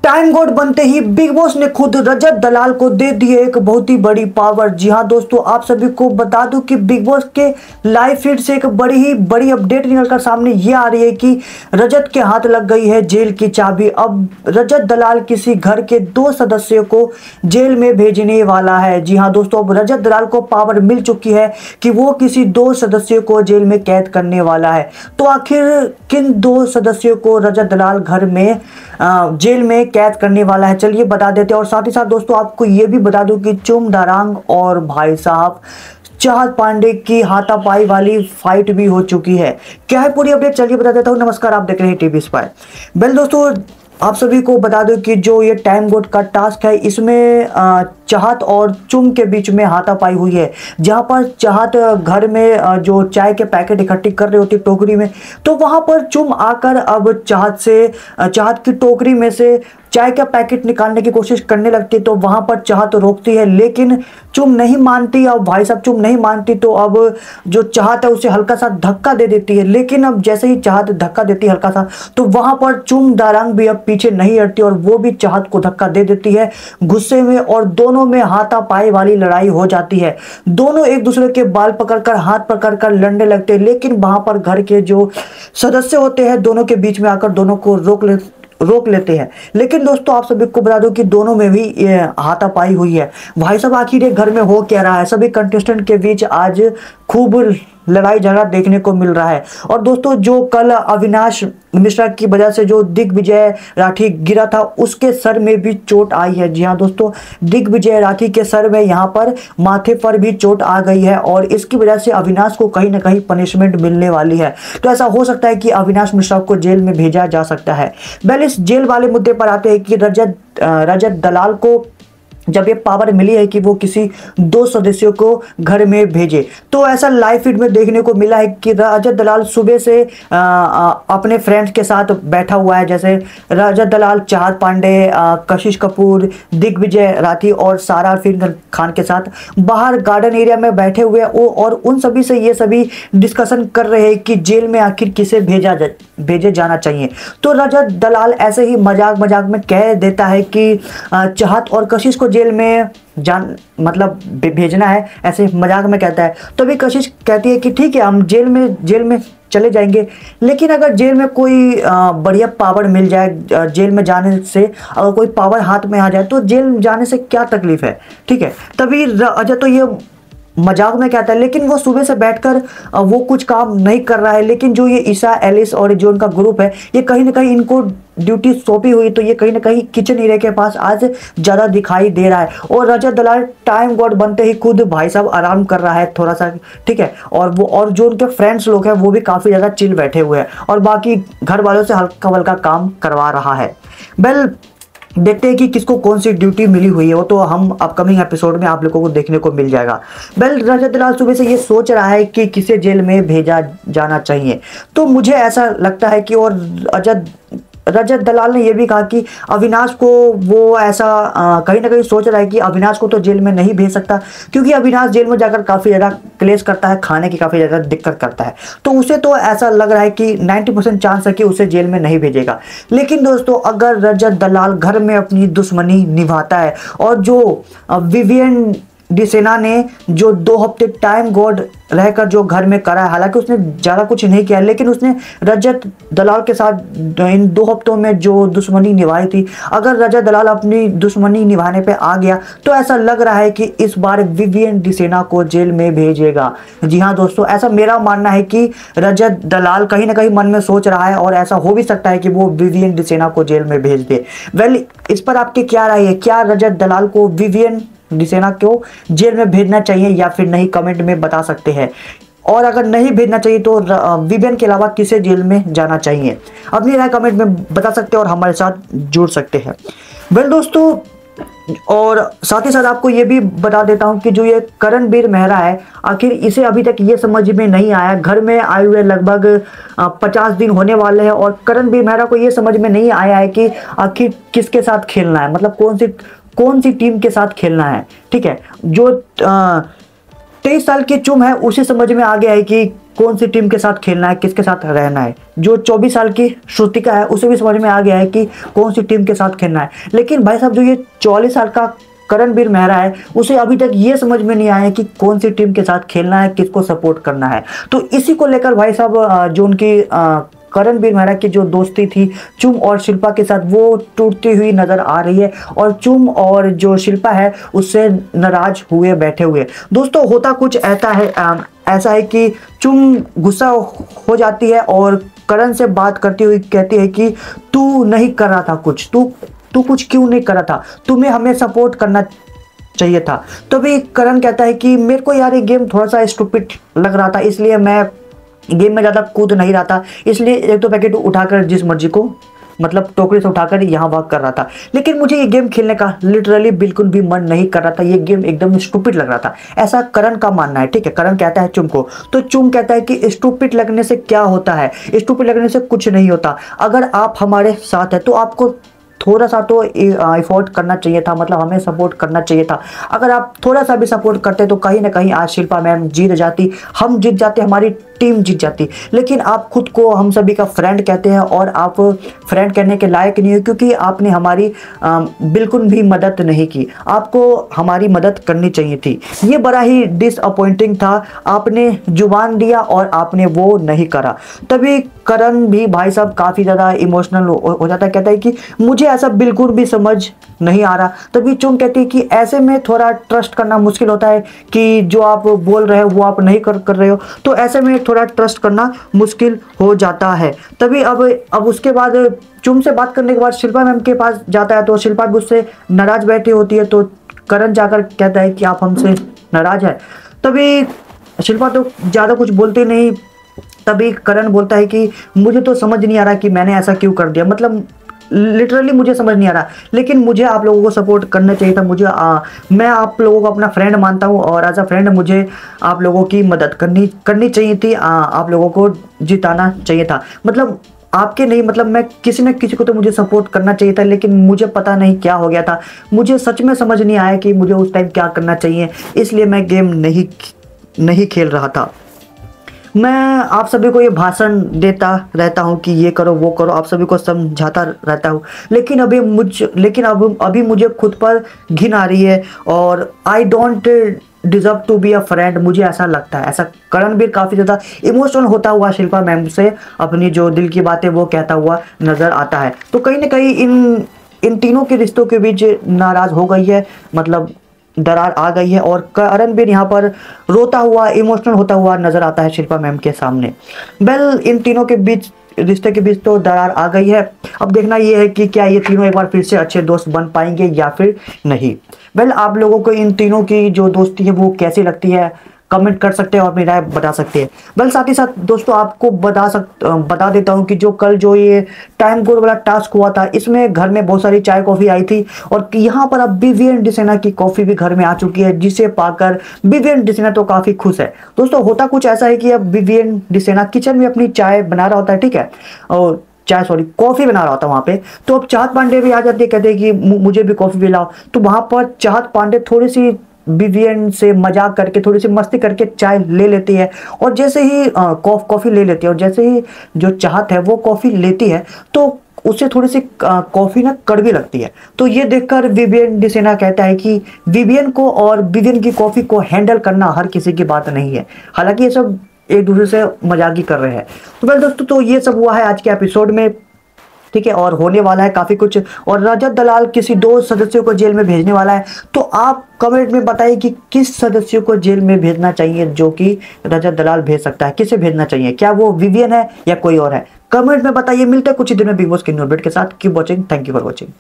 Time God बनते ही big boss ने खुद रजत दलाल को दे दी है एक बहुत ही बड़ी पावर। जी हां दोस्तों, आप सभी को बता दूं कि बिग बॉस के लाइव फीड से एक बड़ी अपडेट निकलकर सामने ये आ रही है कि रजत के हाथ लग गई है जेल की चाबी। अब रजत दलाल किसी घर के 2 सदस्यों को जेल में भेजने वाला है। जी हां दोस्तों, अब रजत दलाल को पावर मिल चुकी है कि वो किसी 2 सदस्यों को जेल में कैद करने वाला है। तो आखिर किन 2 सदस्यों को रजत दलाल घर में जेल में कैद करने वाला है, चलिए बता देते हैं। और साथ ही साथ दोस्तों आपको यह भी बता दूं कि चुम दारांग और भाई साहब चाहत पांडे की हाथापाई वाली फाइट भी हो चुकी है। क्या है पूरी अपडेट, चलिए बता देता हूं। नमस्कार, आप देख रहे हैं टीवी स्पाई। वेल दोस्तों, आप सभी को बता दूं कि जो ये टाइम गॉड का टास्क है, इसमें चाहत और चुम के बीच में हाथापाई हुई है। जहां पर चाहत घर में जो चाय के पैकेट इकट्ठी कर रही होती टोकरी में, तो वहां पर चुम आकर अब चाहत की टोकरी में से चाय का पैकेट निकालने की कोशिश करने लगती, तो वहां पर चाहत रोकती है, लेकिन चुम नहीं मानती। अब भाई साहब चुम नहीं मानती तो अब जो चाहत है उसे हल्का सा धक्का दे देती है। लेकिन अब जैसे ही चाहत धक्का देती है हल्का सा, तो वहां पर चुम दारांग भी अब पीछे नहीं हटती और वो भी चाहत को धक्का दे देती है गुस्से में, और दोनों में हाथापाई वाली लड़ाई हो जाती है। दोनों एक दूसरे के बाल पकड़कर हाथ पकड़कर लड़ने लगते हैं, लेकिन वहां पर घर के जो सदस्य होते हैं दोनों के बीच में आकर दोनों को रोक लेते हैं। लेकिन दोस्तों आप सभी को बता दो कि दोनों में भी हाथापाई हुई है। भाई साहब आखिर ये घर में हो क्या रहा है? सभी कंटेस्टेंट के बीच आज खूब लड़ाई झगड़ा देखने को मिल रहा है। और दोस्तों जो कल अविनाश मिश्रा की वजह से जो दिग्विजय राठी गिरा था, उसके सर में भी चोट आई है। जी हाँ दोस्तों, दिग्विजय राठी के सर में यहाँ पर माथे पर भी चोट आ गई है और इसकी वजह से अविनाश को कहीं ना कहीं पनिशमेंट मिलने वाली है। तो ऐसा हो सकता है कि अविनाश मिश्रा को जेल में भेजा जा सकता है। पहले इस जेल वाले मुद्दे पर आते हैं कि रजत दलाल को जब ये पावर मिली है कि वो किसी 2 सदस्यों को घर में भेजे, तो ऐसा लाइव फीड में देखने को मिला है कि रजत दलाल सुबह से अपने फ्रेंड्स के साथ बैठा हुआ है। जैसे रजत दलाल चाहत पांडे, कशिश कपूर, दिग्विजय राठी और सारा अरफीन खान के साथ बाहर गार्डन एरिया में बैठे हुए हैं और उन सभी से ये सभी डिस्कशन कर रहे हैं कि जेल में आखिर किसे भेजे जाना चाहिए। तो रजत दलाल ऐसे ही मजाक में कह देता है कि चाहत और कशिश को जेल में भेजना है, ऐसे मजाक में कहता है। तो भी कशिश कहती है कि ठीक है, हम जेल में चले जाएंगे, लेकिन अगर जेल में कोई बढ़िया पावर मिल जाए, जेल में जाने से अगर कोई पावर हाथ में आ जाए तो जेल जाने से क्या तकलीफ है, ठीक है। तभी अजय तो ये मजाक में कहता है, लेकिन वो सुबह से बैठकर वो कुछ काम नहीं कर रहा है। लेकिन जो ये ईशा, एलिस और जो उनका ग्रुप है, ये कहीं ना कहीं इनको ड्यूटी सौंपी हुई, तो ये कहीं ना कहीं किचन एरिया के पास आज ज़्यादा दिखाई दे रहा है। और रजत दलाल टाइम गॉड बनते ही खुद भाई साहब आराम कर रहा है थोड़ा सा, ठीक है। और जो उनके फ्रेंड्स लोग हैं वो भी काफ़ी ज़्यादा चिल बैठे हुए हैं और बाकी घर वालों से हल्का हल्का काम करवा रहा है। वेल, देखते हैं कि किसको कौन सी ड्यूटी मिली हुई है, वो तो हम अपकमिंग एपिसोड में आप लोगों को देखने को मिल जाएगा। वेल, रजत दलाल सुबह से ये सोच रहा है कि किसे जेल में भेजा जाना चाहिए। तो मुझे ऐसा लगता है कि और रजत दलाल ने यह भी कहा कि अविनाश को वो ऐसा कहीं ना कहीं सोच रहा है कि अविनाश को तो जेल में नहीं भेज सकता, क्योंकि अविनाश जेल में जाकर काफ़ी ज़्यादा क्लेश करता है, खाने की काफ़ी ज़्यादा दिक्कत करता है। तो उसे तो ऐसा लग रहा है कि 90% चांस है कि उसे जेल में नहीं भेजेगा। लेकिन दोस्तों अगर रजत दलाल घर में अपनी दुश्मनी निभाता है और जो विवियन डिसेना ने जो 2 हफ्ते टाइम गॉड रहकर जो घर में करा है, हालांकि उसने ज़्यादा कुछ नहीं किया, लेकिन उसने रजत दलाल के साथ इन 2 हफ्तों में जो दुश्मनी निभाई थी, अगर रजत दलाल अपनी दुश्मनी निभाने पे आ गया तो ऐसा लग रहा है कि इस बार विवियन डिसेना को जेल में भेजेगा। जी हाँ दोस्तों, ऐसा मेरा मानना है कि रजत दलाल कहीं ना कहीं मन में सोच रहा है और ऐसा हो भी सकता है कि वो विवियन डिसेना को जेल में भेज दे। वेल, इस पर आपकी क्या राय है? क्या रजत दलाल को विवियन डिसेना को जेल में भेजना चाहिए या फिर नहीं? कमेंट में बता सकते हैं। और अगर नहीं भेजना चाहिए तो विवियन के अलावा किसे जेल में जाना चाहिए? अपनी राय कमेंट में बता सकते हैं और हमारे साथ जुड़ सकते हैं। वेल दोस्तों, और साथ ही साथ आपको ये भी बता देता हूं कि जो ये करणवीर मेहरा है, आखिर इसे अभी तक ये समझ में नहीं आया। घर में आए हुए लगभग 50 दिन होने वाले हैं और करणवीर मेहरा को ये समझ में नहीं आया है कि आखिर किसके साथ खेलना है, मतलब कौन सी टीम के साथ खेलना है, ठीक है। जो 23 साल की चुम है उसे समझ में आ गया है कि कौन सी टीम के साथ खेलना है, किसके साथ रहना है। जो 24 साल की श्रुतिका है उसे भी समझ में आ गया है कि कौन सी टीम के साथ खेलना है। लेकिन भाई साहब जो ये 44 साल का करणवीर मेहरा है उसे अभी तक ये समझ में नहीं आया कि कौन सी टीम के साथ खेलना है, किसको सपोर्ट करना है। तो इसी को लेकर भाई साहब जो उनकी करणवीर मेहरा की जो दोस्ती थी चुम और शिल्पा के साथ वो टूटती हुई नजर आ रही है और चुम और जो शिल्पा है उससे नाराज हुए बैठे हुए। दोस्तों होता कुछ ऐसा है कि चुम गुस्सा हो जाती है और करण से बात करती हुई कहती है कि तू नहीं कर रहा था कुछ, तू कुछ क्यों नहीं कर रहा था, तुम्हें हमें सपोर्ट करना चाहिए था। तो भी करण कहता है कि मेरे को यार ये गेम थोड़ा सा स्टूपिड लग रहा था, इसलिए मैं गेम में ज़्यादा कूद नहीं रहा था, इसलिए एक दो पैकेट उठाकर जिस मर्जी को मतलब टोकरी से उठाकर यहाँ वहाँ कर रहा था। लेकिन मुझे ये गेम खेलने का लिटरली बिल्कुल भी मन नहीं कर रहा था, ये गेम एकदम स्टूपिड लग रहा था, ऐसा करण का मानना है। ठीक है, करण कहता है चुम को, तो चुम कहता है कि स्टूपिड लगने से क्या होता है, स्टूपिड लगने से कुछ नहीं होता। अगर आप हमारे साथ है तो आपको थोड़ा सा तो एफोर्ट करना चाहिए था, मतलब हमें सपोर्ट करना चाहिए था। अगर आप थोड़ा सा भी सपोर्ट करते तो कहीं ना कहीं आज शिल्पा मैम जीत जाती, हम जीत जाते, हमारी टीम जीत जाती। लेकिन आप खुद को हम सभी का फ्रेंड कहते हैं और आप फ्रेंड कहने के लायक नहीं हो क्योंकि आपने हमारी बिल्कुल भी मदद नहीं की, आपको हमारी मदद करनी चाहिए थी। ये बड़ा ही डिसअपॉइंटिंग था, आपने जुबान दिया और आपने वो नहीं करा। तभी करण भी भाई साहब काफ़ी ज़्यादा इमोशनल हो जाता है, कहता है कि मुझे ऐसा बिल्कुल भी समझ नहीं आ रहा। तभी चुम कहती है कि ऐसे में थोड़ा ट्रस्ट करना मुश्किल होता है कि जो आप बोल रहे हो वो आप नहीं कर रहे हो, तो ऐसे में थोड़ा ट्रस्ट करना मुश्किल हो जाता है। तभी अब उसके बाद चुम से बात करने के बाद शिल्पा मैम के पास जाता है तो शिल्पा भी उससे नाराज बैठी होती है। तो करण जाकर कहता है कि आप हमसे नाराज है। तभी शिल्पा तो ज़्यादा कुछ बोलती नहीं। तभी करण बोलता है कि मुझे तो समझ नहीं आ रहा कि मैंने ऐसा क्यों कर दिया, मतलब लिटरली मुझे समझ नहीं आ रहा, लेकिन मुझे आप लोगों को सपोर्ट करना चाहिए था। मैं आप लोगों को अपना फ्रेंड मानता हूँ और एज अ फ्रेंड मुझे आप लोगों की मदद करनी चाहिए थी, आप लोगों को जिताना चाहिए था। मतलब आपके नहीं, मतलब मैं किसी न किसी को तो मुझे सपोर्ट करना चाहिए था, लेकिन मुझे पता नहीं क्या हो गया था, मुझे सच में समझ नहीं आया कि मुझे उस टाइम क्या करना चाहिए, इसलिए मैं गेम नहीं खेल रहा था। मैं आप सभी को ये भाषण देता रहता हूँ कि ये करो वो करो, आप सभी को समझाता रहता हूँ, लेकिन अभी मुझे खुद पर घिन आ रही है और I don't deserve to be a friend, मुझे ऐसा लगता है। ऐसा करणवीर काफ़ी ज़्यादा इमोशनल होता हुआ शिल्पा मैम से अपनी जो दिल की बातें वो कहता हुआ नज़र आता है। तो कहीं ना कहीं इन तीनों के रिश्तों के बीच नाराज़ हो गई है, मतलब दरार आ गई है और करणवीर यहाँ पर रोता हुआ इमोशनल होता हुआ नजर आता है शिल्पा मैम के सामने। इन तीनों के बीच रिश्ते के बीच तो दरार आ गई है। अब देखना ये है कि क्या ये तीनों एक बार फिर से अच्छे दोस्त बन पाएंगे या फिर नहीं। आप लोगों को इन तीनों की जो दोस्ती है वो कैसी लगती है कमेंट कर सकते हैं और अपनी राय बता सकते हैं। साथ ही साथ दोस्तों आपको बता देता हूं कि जो कल जो ये टाइम कोड वाला टास्क हुआ था इसमें घर में बहुत सारी चाय कॉफ़ी आई थी और यहाँ पर अब विवियन डिसेना की कॉफ़ी भी घर में आ चुकी है, जिसे पाकर विवियन डिसेना तो काफ़ी खुश है। दोस्तों होता कुछ ऐसा है कि अब विवियन डिसेना किचन में अपनी चाय बना रहा होता है, ठीक है, और कॉफ़ी बना रहा होता वहाँ पे। तो अब चाहत पांडे भी आ जाते हैं, कहते हैं कि मुझे भी कॉफ़ी पिलाओ। तो वहाँ पर चाहत पांडे थोड़ी सी विवियन से मजाक करके थोड़ी सी मस्ती करके चाय ले लेती है और जैसे ही कॉफ़ी ले लेती है और जैसे ही जो चाहत है वो कॉफ़ी लेती है तो उससे थोड़ी सी कॉफ़ी ना कड़वी लगती है। तो ये देखकर विवियन डिसेना कहता है कि विवियन को और विवियन की कॉफ़ी को हैंडल करना हर किसी की बात नहीं है। हालांकि ये सब एक दूसरे से मजाक ही कर रहे हैं। तो दोस्तों तो ये सब हुआ है आज के एपिसोड में, ठीक है, और होने वाला है काफ़ी कुछ। और रजत दलाल किसी 2 सदस्यों को जेल में भेजने वाला है। तो आप कमेंट में बताइए कि किस सदस्यों को जेल में भेजना चाहिए जो कि रजत दलाल भेज सकता है, किसे भेजना चाहिए, क्या वो विवियन है या कोई और है। कमेंट में बताइए। मिलते हैं कुछ ही दिन में बिग बॉस के न्यू अपडेट के साथ। Keep watching, thank you for watching.